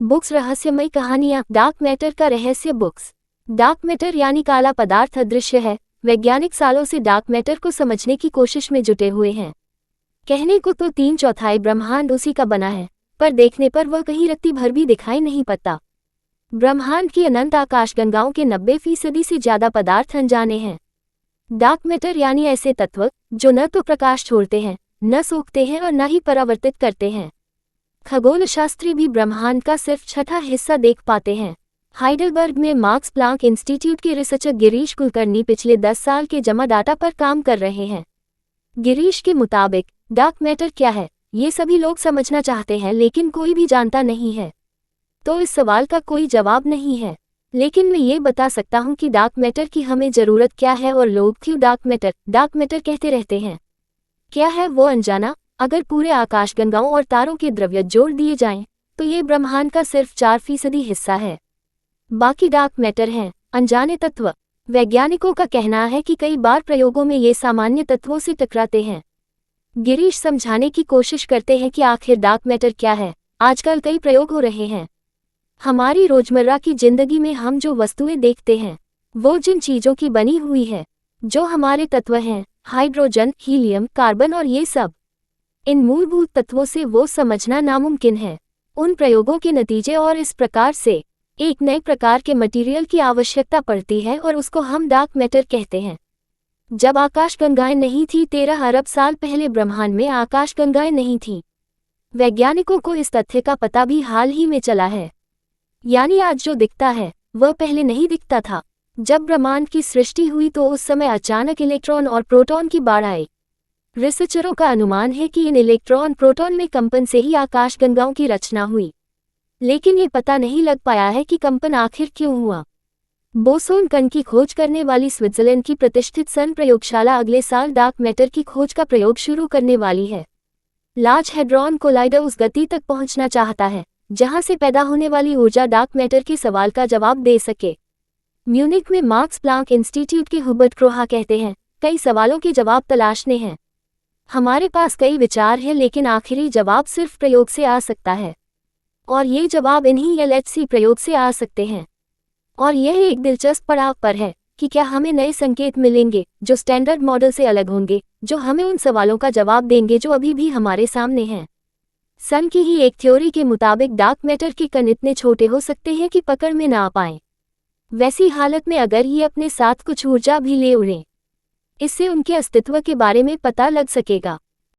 Books रहस्यमयी कहानियां। Dark matter का रहस्य। बुक्स। डार्क मैटर यानी काला पदार्थ अदृश्य है। वैज्ञानिक सालों से डार्क मैटर को समझने की कोशिश में जुटे हुए हैं। कहने को तो 3/4 ब्रह्मांड उसी का बना है, पर देखने पर वह कहीं रत्ती भर भी दिखाई नहीं पड़ता। ब्रह्मांड की अनंत आकाशगंगाओं के 90% से ज्यादा पदार्थ अनजाने हैं। डार्क मैटर यानी ऐसे तत्व जो न तो प्रकाश छोड़ते हैं, न सोखते हैं और न ही परावर्तित करते हैं। खगोल शास्त्री भी ब्रह्मांड का सिर्फ छठा हिस्सा देख पाते हैं। हाइडेलबर्ग में मार्क्स प्लांक इंस्टीट्यूट के रिसर्चर गिरीश कुलकर्णी पिछले 10 साल के जमा डाटा पर काम कर रहे हैं। गिरीश के मुताबिक डार्क मैटर क्या है, ये सभी लोग समझना चाहते हैं, लेकिन कोई भी जानता नहीं है। तो इस सवाल का कोई जवाब नहीं है, लेकिन मैं ये बता सकता हूँ कि डार्क मैटर की हमें ज़रूरत क्या है और लोग क्यों डार्क मैटर कहते रहते हैं। क्या है वो अनजाना? अगर पूरे आकाशगंगाओं और तारों के द्रव्य जोड़ दिए जाएं, तो ये ब्रह्मांड का सिर्फ 4% हिस्सा है। बाकी डार्क मैटर हैं अनजाने तत्व। वैज्ञानिकों का कहना है कि कई बार प्रयोगों में ये सामान्य तत्वों से टकराते हैं। गिरीश समझाने की कोशिश करते हैं कि आखिर डार्क मैटर क्या है। आजकल कई प्रयोग हो रहे हैं। हमारी रोजमर्रा की जिंदगी में हम जो वस्तुएं देखते हैं, वो जिन चीजों की बनी हुई है, जो हमारे तत्व हैं, हाइड्रोजन, हीलियम, कार्बन और ये सब, इन मूलभूत तत्वों से वो समझना नामुमकिन है। उन प्रयोगों के नतीजे और इस प्रकार से एक नए प्रकार के मटेरियल की आवश्यकता पड़ती है और उसको हम डार्क मैटर कहते हैं। जब आकाशगंगाएं नहीं थी, 13 अरब साल पहले ब्रह्मांड में आकाशगंगाएं नहीं थीं। वैज्ञानिकों को इस तथ्य का पता भी हाल ही में चला है। यानी आज जो दिखता है वह पहले नहीं दिखता था। जब ब्रह्मांड की सृष्टि हुई तो उस समय अचानक इलेक्ट्रॉन और प्रोटॉन की बाढ़ आई। रिसर्चरों का अनुमान है कि इन इलेक्ट्रॉन प्रोटॉन में कंपन से ही आकाशगंगाओं की रचना हुई, लेकिन ये पता नहीं लग पाया है कि कंपन आखिर क्यों हुआ। बोसोन कण की खोज करने वाली स्विट्जरलैंड की प्रतिष्ठित सन प्रयोगशाला अगले साल डार्क मैटर की खोज का प्रयोग शुरू करने वाली है। लार्ज हैड्रॉन कोलाइडर उस गति तक पहुंचना चाहता है जहां से पैदा होने वाली ऊर्जा डार्क मैटर के सवाल का जवाब दे सके। म्यूनिक में मार्क्स प्लांक इंस्टीट्यूट के हुबर्ट क्रोहा कहते हैं, कई सवालों के जवाब तलाशने हैं। हमारे पास कई विचार हैं, लेकिन आखिरी जवाब सिर्फ प्रयोग से आ सकता है, और ये जवाब इन्हीं LHC प्रयोग से आ सकते हैं। और यह एक दिलचस्प पड़ाव पर है कि क्या हमें नए संकेत मिलेंगे जो स्टैंडर्ड मॉडल से अलग होंगे, जो हमें उन सवालों का जवाब देंगे जो अभी भी हमारे सामने हैं। सन की ही एक थ्योरी के मुताबिक डार्क मैटर के कण इतने छोटे हो सकते हैं कि पकड़ में ना आ पाएं। वैसी हालत में अगर ये अपने साथ कुछ ऊर्जा भी ले उड़ें, इससे उनके अस्तित्व के बारे में पता लग सकेगा।